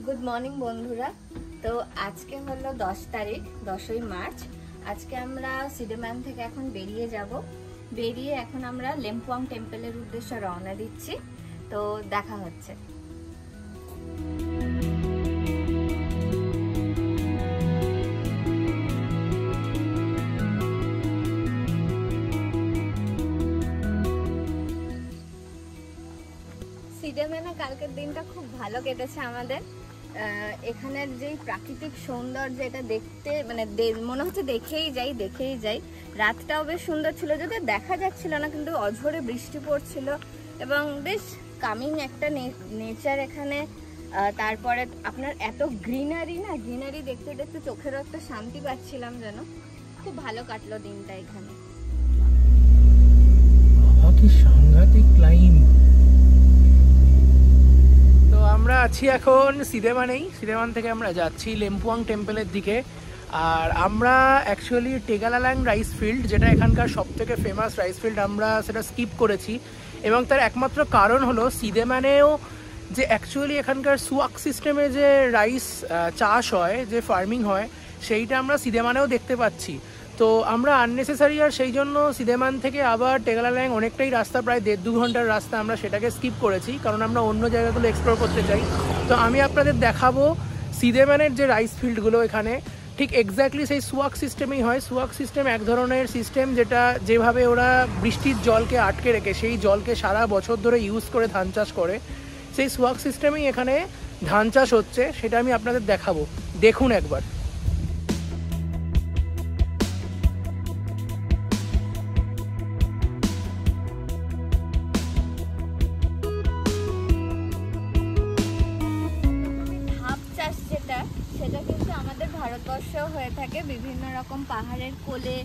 Good morning বন্ধুরা। তো আজকে হলো 10 তারিখ, 10ই মার্চ। আজকে আমরা সিডেম্যান থেকে এখন বেরিয়ে এখন আমরা লেম্পুয়াং টেম্পলের উদ্দেশ্যে রওনা দিচ্ছি। তো দেখা হচ্ছে। সিডেম্যানে কালকের দিনটা খুব ভালো কেটেছে আমাদের। এখানের যে প্রাকৃতিক সৌন্দর্য, এটা দেখতে মানে মনে হচ্ছে দেখেই যাই। রাতটাও বেশ সুন্দর ছিল, যদিও দেখা যাচ্ছিল না, কিন্তু অঝোরে বৃষ্টি পড়ছিল এবং বেশ কামিং একটা নেচার এখানে। তারপরে আপনার এত গ্রিনারি দেখতে দেখতে চোখেরও একটা শান্তি পাচ্ছিলাম, যেন খুব ভালো কাটলো দিনটা এখানে। সাংঘাতিক ক্লাইম। তো আমরা আছি এখন সিডেমান থেকে আমরা যাচ্ছি লেম্পুয়াং টেম্পলের দিকে। আর আমরা অ্যাকচুয়ালি টেগালাল্যাং রাইস ফিল্ড, যেটা এখানকার সবথেকে ফেমাস রাইস ফিল্ড, আমরা সেটা স্কিপ করেছি। এবং তার একমাত্র কারণ হলো সিডেমানেও যে অ্যাকচুয়ালি এখানকার সুয়াক সিস্টেমে যে রাইস চাষ হয়, যে ফার্মিং হয়, সেইটা আমরা সিডেমানেও দেখতে পাচ্ছি। তো আমরা আননেসেসারি, আর সেই জন্য সিডেমান থেকে আবার টেগালাল্যাং অনেকটাই রাস্তা, প্রায় 1.5-2 ঘন্টার রাস্তা, আমরা সেটাকে স্কিপ করেছি, কারণ আমরা অন্য জায়গাগুলো এক্সপ্লোর করতে চাই। তো আমি আপনাদের দেখাবো সিডেমানের যে রাইস ফিল্ডগুলো এখানে ঠিক এক্স্যাক্টলি সেই সুয়াক সিস্টেমেই হয়। সুয়াক সিস্টেম এক ধরনের সিস্টেম, যেটা যেভাবে ওরা বৃষ্টির জলকে আটকে রেখে সেই জলকে সারা বছর ধরে ইউজ করে ধান চাষ করে, সেই সুয়াক সিস্টেমেই এখানে ধান চাষ হচ্ছে। সেটা আমি আপনাদের দেখাবো, দেখুন একবার। সেটা কিন্তু আমাদের ভারতবর্ষেও হয়ে থাকে, বিভিন্ন রকম পাহাড়ের কোলে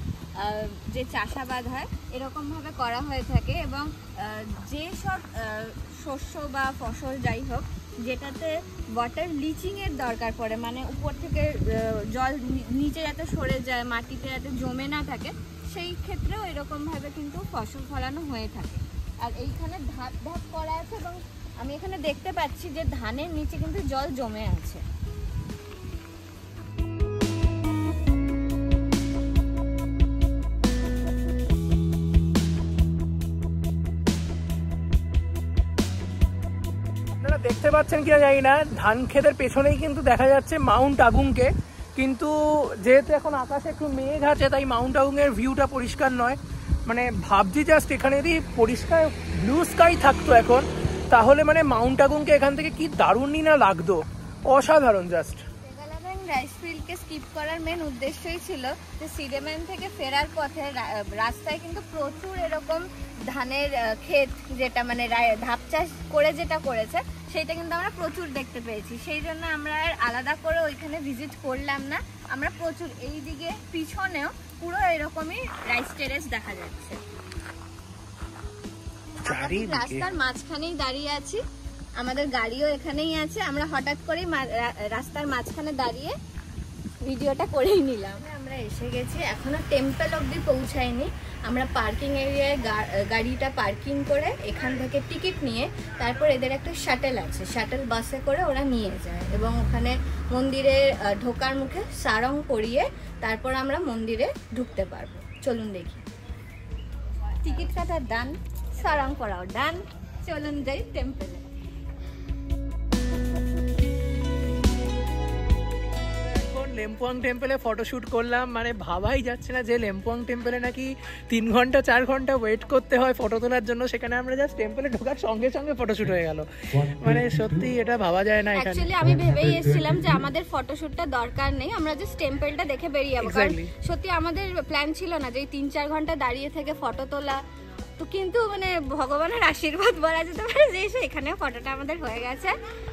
যে চাষাবাদ হয় এরকমভাবে করা হয়ে থাকে। এবং যেসব শস্য বা ফসল যাই হোক, যেটাতে ওয়াটার লিচিংয়ের দরকার পড়ে, মানে উপর থেকে জল নিচে যাতে সরে যায়, মাটিতে যাতে জমে না থাকে, সেই ক্ষেত্রেও এরকমভাবে কিন্তু ফসল ফলানো হয়ে থাকে। আর এইখানে ধাপ ধাপ করা আছে এবং আমি এখানে দেখতে পাচ্ছি যে ধানের নিচে কিন্তু জল জমে আছে। দেখতে পাচ্ছেন কিনা জানি না, ধান ক্ষেতের পেছনেই কিন্তু দেখা যাচ্ছে মাউন্ট আগুংকে। কিন্তু যেহেতু এখন আকাশে একটু মেঘ আছে, তাই মাউন্ট আগুংয়ের ভিউটা পরিষ্কার নয়। মানে ভাবছি জাস্ট এখানে যদি পরিষ্কার ব্লু স্কাই থাকতো এখন, তাহলে মানে মাউন্ট আগুংকে এখান থেকে কি দারুণই না লাগতো, অসাধারণ জাস্ট। রাইস ফিল্ডকে স্কিপ করার মেন উদ্দেশ্যই ছিল যে সিডেম্যান থেকে ফেরার পথে রাস্তায় কিন্তু প্রচুর এরকম ধানের ক্ষেত, যেটা মানে ধাপ চাষ করে যেটা করেছে, সেইটা কিন্তু আমরা প্রচুর দেখতে পেয়েছি। সেই জন্য আমরা আর আলাদা করে ওইখানে ভিজিট করলাম না। আমরা প্রচুর এইদিকে পিছনেও পুরো এরকমই রাইস টেরেস দেখা যাচ্ছে। রাস্তার মাঝখানেই দাঁড়িয়ে আছি, আমাদের গাড়িও এখানেই আছে। আমরা হঠাৎ করেই রাস্তার মাঝখানে দাঁড়িয়ে ভিডিওটা করেই নিলাম। আমরা এসে গেছি, এখনো টেম্পল অবধি পৌঁছাইনি। আমরা পার্কিং এরিয়ায় গাড়িটা পার্কিং করে এখান থেকে টিকিট নিয়ে তারপর এদের একটা শাটেল আছে, শাটেল বাসে করে ওরা নিয়ে যায় এবং ওখানে মন্দিরে ঢোকার মুখে সারং পরিয়ে তারপর আমরা মন্দিরে ঢুকতে পারবো। চলুন দেখি। টিকিট কাটার ডান, সারং করাও ডান, চলুন যাই টেম্পলে। লেম্পুয়াং টেম্পলে ফটোশ্যুট করলাম, মানে ভাবাই যাচ্ছে না যে লেম্পুয়াং টেম্পলে নাকি 3 ঘন্টা 4 ঘন্টা ওয়েট করতে হয় ফটো তোলার জন্য। সেখানে আমরা জাস্ট টেম্পলে ঢোকার সঙ্গে সঙ্গে ফটোশ্যুট হয়ে গেল। মানে সত্যি এটা ভাবা যায় না। অ্যাকচুয়ালি আমি ভেবেই এসেছিলাম যে আমাদের ফটোশ্যুটটা দরকার নেই, আমরা জাস্ট টেম্পলটা দেখে বেরিয়ে যাবো। কারণ সত্যি আমাদের প্ল্যান ছিল না যে 3-4 ঘন্টা দাঁড়িয়ে থেকে ফটো তোলা। তো কিন্তু মানে ভগবানের আশীর্বাদ বলা যেতে পারে যে এখানে ফটোটা আমাদের হয়ে গেছে।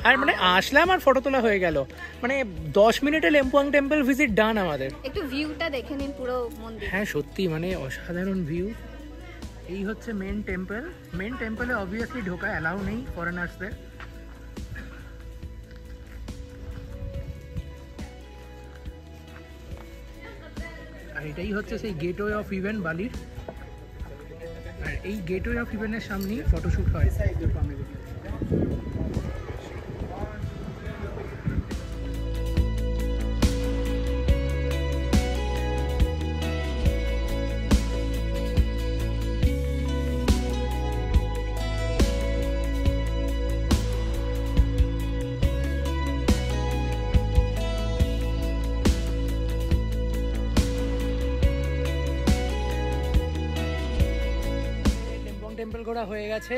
আর মানে আসলাম আর ফটো তোলা হয়ে গেল, মানে 10 মিনিটে লেম্পুয়াং টেম্পল ভিজিট ডান আমাদের। একটু ভিউটা দেখে নিন পুরো মন্দির। হ্যাঁ সত্যি মানে অসাধারণ ভিউ। এই হচ্ছে মেন টেম্পল। মেন টেম্পলে অবভিয়াসলি ঢোকা অ্যালাউ নেই ফরেনার্সদের। আর এটাই হচ্ছে সেই গেটওয়ে অফ ইভেন বালির। আর এই গেটওয়ে অফ ইভেনের সামনেই ফটোশ্যুট হয়। ঘোরা হয়ে গেছে,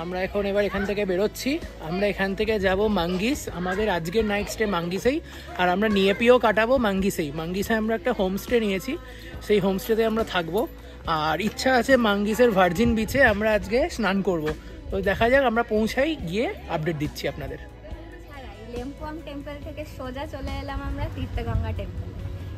আমরা এখন এবার এখান থেকে বেরোচ্ছি। আমরা এখান থেকে যাব মাঙ্গিস, আমাদের আজকের নাইট স্টে মাঙ্গিসেই, আর আমরা নিয়েপিও কাটাবো মাঙ্গিসেই। মাঙ্গিসে আমরা একটা হোমস্টে নিয়েছি, সেই হোমস্টেতে আমরা থাকবো। আর ইচ্ছা আছে মাঙ্গিসের ভার্জিন বিচে আমরা আজকে স্নান করব। তো দেখা যাক, আমরা পৌঁছাই, গিয়ে আপডেট দিচ্ছি আপনাদের। লেম্পুয়াং টেম্পল থেকে সোজা চলে এলাম আমরা তীর্থগঙ্গা টেম্পল।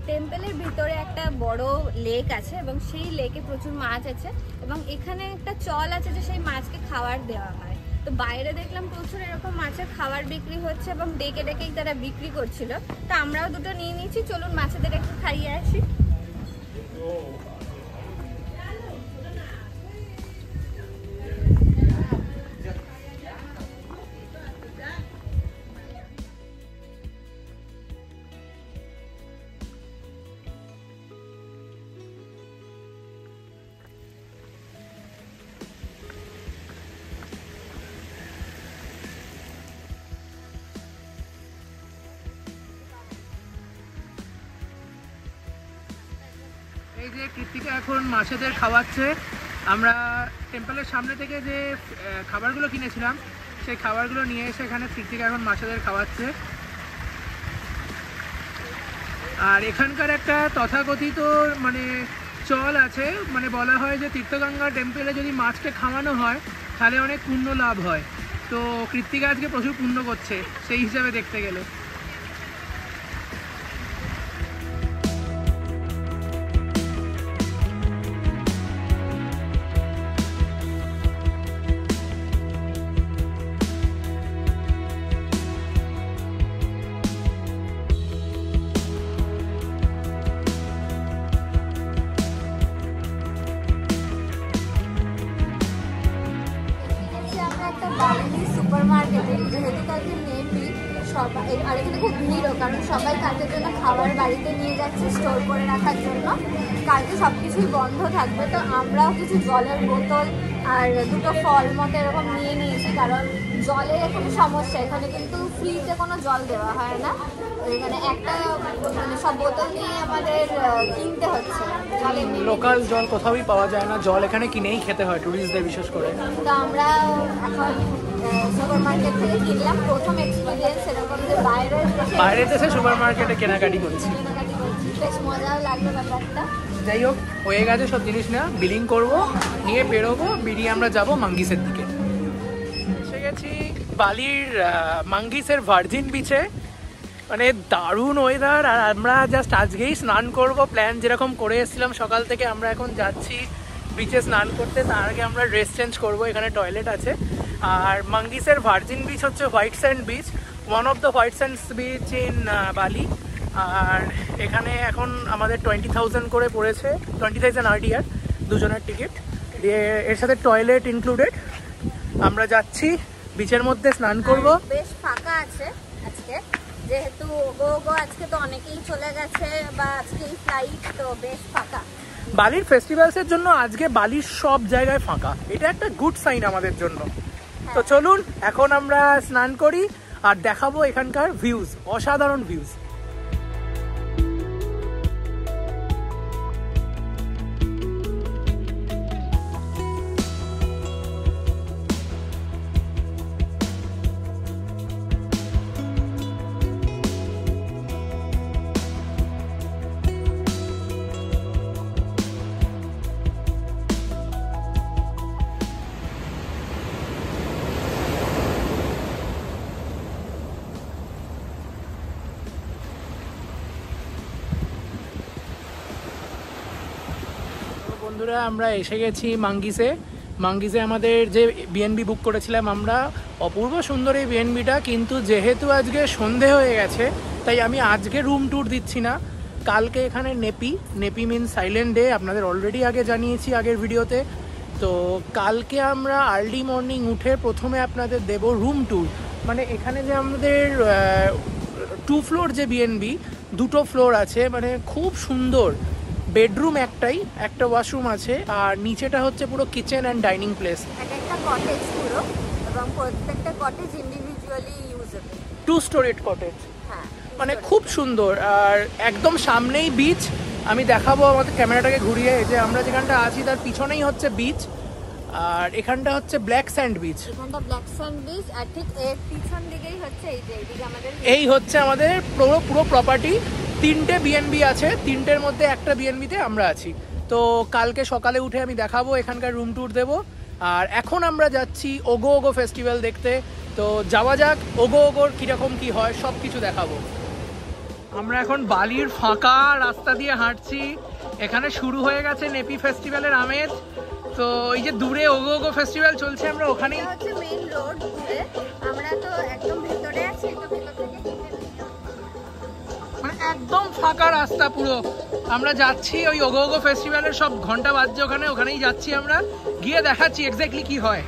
টেম্পলের ভিতরে একটা বড় লেক আছে এবং সেই লেকে প্রচুর মাছ আছে এবং এখানে একটা চল আছে যে সেই মাছকে খাবার দেওয়া হয়। তো বাইরে দেখলাম প্রচুর এরকম মাছের খাবার বিক্রি হচ্ছে এবং ডেকে ডেকেই তারা বিক্রি করছিল। তো আমরাও দুটো নিয়ে নিয়েছি, চলুন মাছেদের একটু খাইয়ে আসি। এই যে কৃত্তিকা এখন মাছেদের খাওয়াচ্ছে। আমরা টেম্পলের সামনে থেকে যে খাবারগুলো কিনেছিলাম সেই খাবারগুলো নিয়ে এসে এখানে কৃত্তিকা এখন মাছেদের খাওয়াচ্ছে। আর এখানকার একটা তথাকথিত মানে চল আছে, মানে বলা হয় যে তীর্থগঙ্গা টেম্পলে যদি মাছকে খাওয়ানো হয় তাহলে অনেক পুণ্য লাভ হয়। তো কৃত্তিকা আজকে প্রচুর পুণ্য করছে সেই হিসাবে দেখতে গেলে। সুপার মার্কেটে, যেহেতু কালকে মেবি সবাই, আর এখানে খুব ভিড়ও, কারণ সবাই কালকের জন্য খাবার বাড়িতে নিয়ে যাচ্ছে স্টোর করে রাখার জন্য। কালকে সব কিছুই বন্ধ থাকবে। তো আমরাও কিছু জলের বোতল আর দুটো ফল মতো এরকম নিয়ে নিয়েছি, কারণ জলের এখানে সমস্যা, এখানে কিন্তু ফ্রিতে কোনো জল দেওয়া হয় না। এখানে একটা মানে সব বোতল নিয়ে আমাদের কিনতে হচ্ছে। লোকাল জল কোথাওই পাওয়া যায় না, জল এখানে কিনেই খেতে হয় টুরিস্টদের বিশেষ করে। তো আমরা এখন সুপার মার্কেট থেকে কিনলাম, প্রথম এক্সপিরিয়েন্স এরকম যে বাইরে দেশে সুপার মার্কেটে কেনাকাটি করছি, বেশ মজাও লাগলো ব্যাপারটা। যাই হোক, হয়ে গেছে সব জিনিস না, বিলিং করব, নিয়ে বেরোবো, বেরিয়ে আমরা যাব মাঙ্গিসের দিকে। এসে গেছি বালির মাঙ্গিসের ভার্জিন বিচে। মানে দারুণ ওয়েদার, আর আমরা জাস্ট আজকেই স্নান করব, প্ল্যান যেরকম করে এসেছিলাম সকাল থেকে। আমরা এখন যাচ্ছি বিচে স্নান করতে, তার আগে আমরা ড্রেস চেঞ্জ করব, এখানে টয়লেট আছে। আর মাঙ্গিসের ভার্জিন বিচ হচ্ছে white sand beach, one of the white sand beach in Bali. আর এখানে এখন আমাদের 20,000 করে পড়েছে, 20,000 RTR দুজনের টিকিট দিয়ে, এর সাথে টয়লেট ইনক্লুডেড। আমরা যাচ্ছি বিচের মধ্যে স্নান করব। বেশ ফাঁকা আছে আজকে, যেহেতু গো আজকে তো অনেকেই চলে গেছে বা আজকেই ফ্লাইট, তো বেশ ফাঁকা। বালির ফেস্টিভ্যালসের জন্য আজকে বালির সব জায়গায় ফাঁকা, এটা একটা গুড সাইন আমাদের জন্য। তো চলুন এখন আমরা স্নান করি আর দেখাবো এখানকার ভিউজ, অসাধারণ ভিউজ। বন্ধুরা, আমরা এসে গেছি মাঙ্গিসে। মাঙ্গিসে আমাদের যে বিএনবি বুক করেছিলাম আমরা, অপূর্ব সুন্দর এই বিএনবিটা, কিন্তু যেহেতু আজকে সন্ধে হয়ে গেছে তাই আমি আজকে রুম ট্যুর দিচ্ছি না। কালকে এখানে নেপি মিনস সাইলেন্ট ডে, আপনাদের অলরেডি আগে জানিয়েছি আগের ভিডিওতে। তো কালকে আমরা আর্লি মর্নিং উঠে প্রথমে আপনাদের দেব রুম ট্যুর। মানে এখানে যে আমাদের 2 ফ্লোর যে বিএনবি, 2টো ফ্লোর আছে, মানে খুব সুন্দর। বেডরুম একটাই, একটা ওয়াশরুম আছে, আর নিচেটা হচ্ছে পুরো কিচেন অ্যান্ড ডাইনিং প্লেস। একটা কটেজ পুরো, এবং প্রত্যেকটা cottage individually usable, 2 storied cottage. হ্যাঁ, মানে খুব সুন্দর। আর একদম সামনেই বিচ, আমি দেখাবো আমাদের ক্যামেরাটাকে ঘুরিয়ে, যে আমরা যেখানটা আছি তার পিছনেই হচ্ছে বিচ। আর এখানটা হচ্ছে ব্ল্যাক স্যান্ড বিচ, এখানটা ব্ল্যাক স্যান্ড বিচ। আর ঠিক এর পিছন দিকেই হচ্ছে এইদিকে আমাদের, এই হচ্ছে আমাদের পুরো প্রপার্টি। 3টে বিএনবি আছে, 3টের মধ্যে একটা বিএনবিতে আমরা আছি। তো কালকে সকালে উঠে আমি দেখাবো, এখানকার রুম ট্যুর দেবো। আর এখন আমরা যাচ্ছি ওগো ওগো ফেস্টিভ্যাল দেখতে। তো যাওয়া যাক, ওগো ওগোর কীরকম কী হয় সব কিছু দেখাবো। আমরা এখন বালির ফাঁকা রাস্তা দিয়ে হাঁটছি, এখানে শুরু হয়ে গেছে নেপি ফেস্টিভ্যালের আমেজ। তো এই যে দূরে ওগো ওগো ফেস্টিভ্যাল চলছে, আমরা ওখানেই, হচ্ছে মেইন রোড। আমরা তো একদম ভিতরে আছি, তো ভিতর থেকে মানে একদম ফাঁকা রাস্তা পুরো। আমরা যাচ্ছি ওই ওগো ওগো ফেস্টিভ্যালের সব ঘন্টা বাজছে ওখানেই যাচ্ছি আমরা, গিয়ে দেখাচ্ছি এক্স্যাক্টলি কি হয়।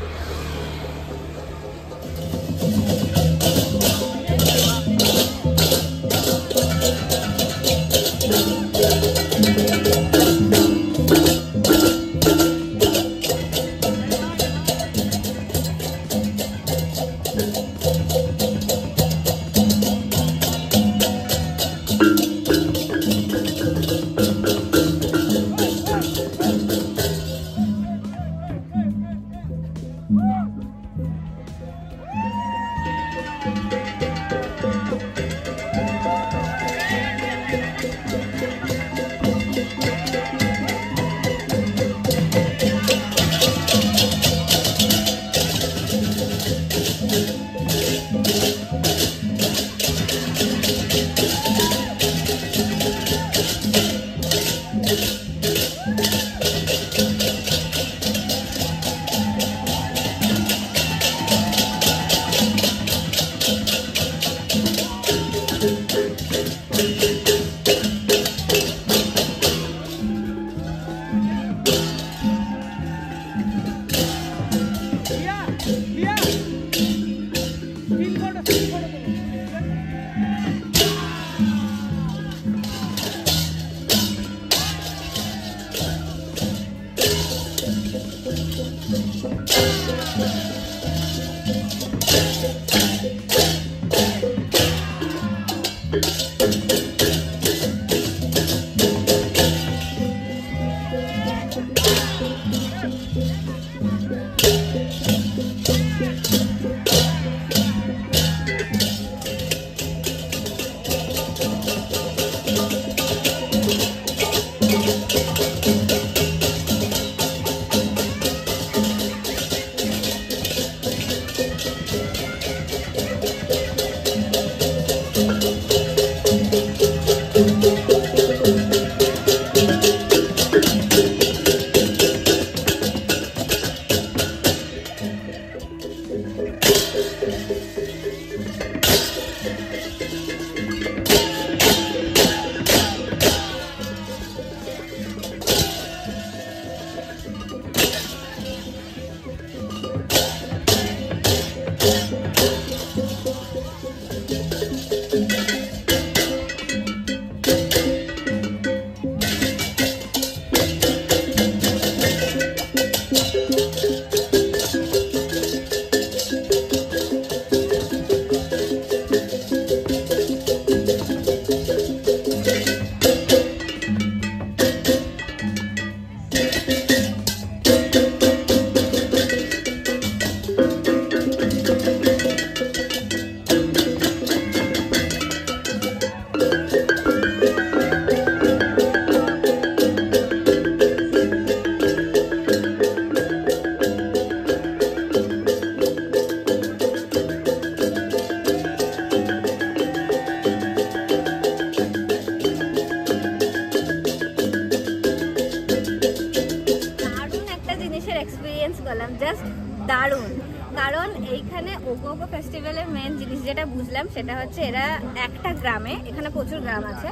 দারুণ। কারণ এইখানে ওগো ওগো ফেস্টিভ্যালের মেন জিনিস যেটা বুঝলাম সেটা হচ্ছে এরা একটা গ্রামে, এখানে প্রচুর গ্রাম আছে,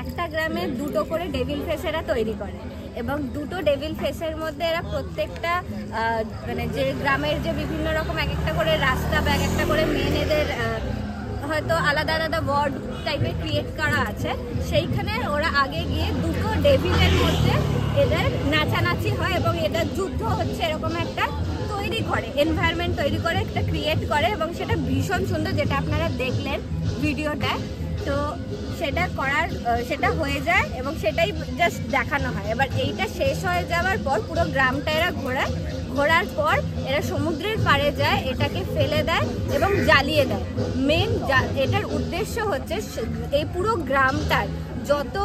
একটা গ্রামে দুটো করে ডেভিল ফেস এরা তৈরি করে এবং দুটো ডেভিল ফেসের মধ্যে এরা প্রত্যেকটা মানে যে গ্রামের যে বিভিন্ন রকম এক একটা করে রাস্তা বা এক একটা করে মেন এদের হয়তো আলাদা আলাদা ওয়ার্ড টাইপের ক্রিয়েট করা আছে, সেইখানে ওরা আগে গিয়ে দুটো ডেভিলের মধ্যে এদের নাচানাচি হয় এবং এদের যুদ্ধ হচ্ছে এরকম একটা তৈরি করে, এনভায়রনমেন্ট তৈরি করে, একটা ক্রিয়েট করে এবং সেটা ভীষণ সুন্দর, যেটা আপনারা দেখলেন ভিডিওটায়। তো সেটা করার সেটা হয়ে যায় এবং সেটাই জাস্ট দেখানো হয়। এবার এইটা শেষ হয়ে যাওয়ার পর পুরো গ্রামটা এরা ঘোরার পর এরা সমুদ্রের পাড়ে যায়, এটাকে ফেলে দেয় এবং জ্বালিয়ে দেয়। মেন এটার উদ্দেশ্য হচ্ছে এই পুরো গ্রামটার যত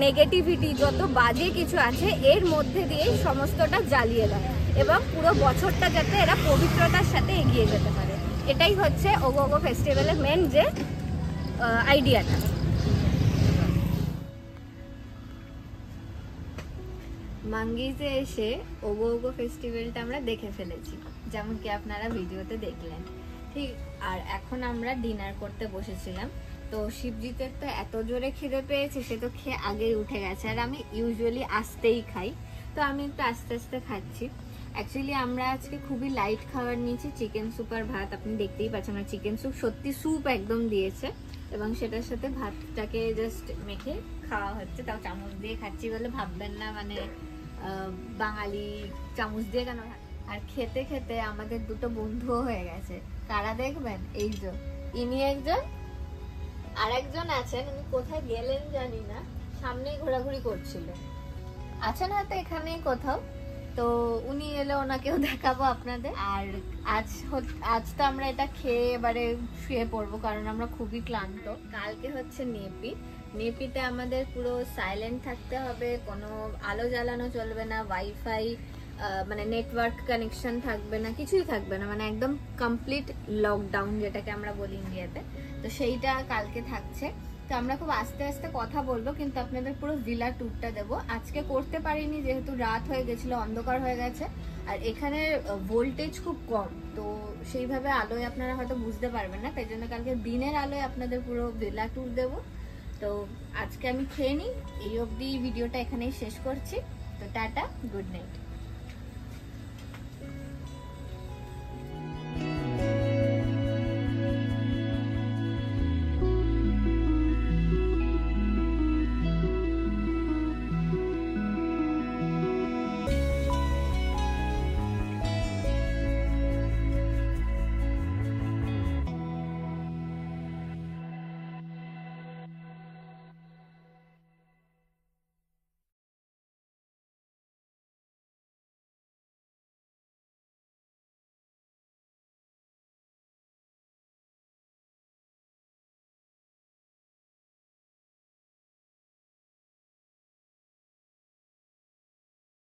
নেগেটিভিটি, যত বাজে কিছু আছে এর মধ্যে দিয়ে সমস্তটা জ্বালিয়ে দেয় এবং পুরো বছরটা যাতে এরা পবিত্রতার সাথে এগিয়ে যেতে পারে। এটাই হচ্ছে ওগো ওগো ফেস্টিভ্যালের মেন যে আইডিয়াটা। মাঙ্গিজে এসে ওগো ওগো ফেস্টিভ্যালটা আমরা দেখে ফেলেছি, যেমন কি আপনারা ভিডিওতে দেখলেন, ঠিক। আর এখন আমরা ডিনার করতে বসেছিলাম। তো শিবজিতের তো এত জোরে খিদে পেয়েছে, সে তো খেয়ে আগেই উঠে গেছে, আর আমি ইউজুয়ালি আস্তেই খাই, তো আমি একটু আস্তে আস্তে খাচ্ছি। অ্যাকচুয়ালি আমরা আজকে খুবই লাইট খাবার নিয়েছি, চিকেন স্যুপ আর ভাত। আপনি দেখতেই পাচ্ছেন না, চিকেন স্যুপ সত্যি স্যুপ একদম দিয়েছে এবং সেটার সাথে ভাতটাকে জাস্ট মেখে খাওয়া হচ্ছে, তাও চামচ দিয়ে খাচ্ছি বলে ভাববেন না মানে বাঙালি চামচ দিয়ে কেন। আর খেতে খেতে আমাদের দুটো বন্ধুও হয়ে গেছে, কারা দেখবেন, এই যে ইনি একজন, আর একজন আছেন, উনি কোথায় গেলেন জানি না, সামনেই ঘোরাঘুরি করছিল, আছেন হয়তো এখানেই কোথাও। তো উনি এলে ওনাকেও দেখাবো আপনাদের। আর আজ তো আমরা এটা খেয়ে এবারে শুয়ে পড়বো, কারণ আমরা খুবই ক্লান্ত। কালকে হচ্ছে নেপিতে আমাদের পুরো সাইলেন্ট থাকতে হবে, কোনো আলো জ্বালানো চলবে না, ওয়াইফাই মানে নেটওয়ার্ক কানেকশন থাকবে না, কিছুই থাকবে না, মানে একদম কমপ্লিট লকডাউন যেটাকে আমরা বলি ইন্ডিয়াতে। তো সেইটা কালকে থাকছে। তো আমরা খুব আস্তে আস্তে কথা বলবো, কিন্তু আপনাদের পুরো ভিলা ট্যুরটা দেবো। আজকে করতে পারিনি যেহেতু রাত হয়ে গেছিল, অন্ধকার হয়ে গেছে, আর এখানে ভোল্টেজ খুব কম, তো সেইভাবে আলোয় আপনারা হয়তো বুঝতে পারবেন না, তাই জন্য কালকে দিনের আলোয় আপনাদের পুরো ভিলা ট্যুর দেবো। তো আজকে আমি খেয়ে নিই, এই অবধি ভিডিওটা এখানেই শেষ করছি। তো টাটা, গুড নাইট।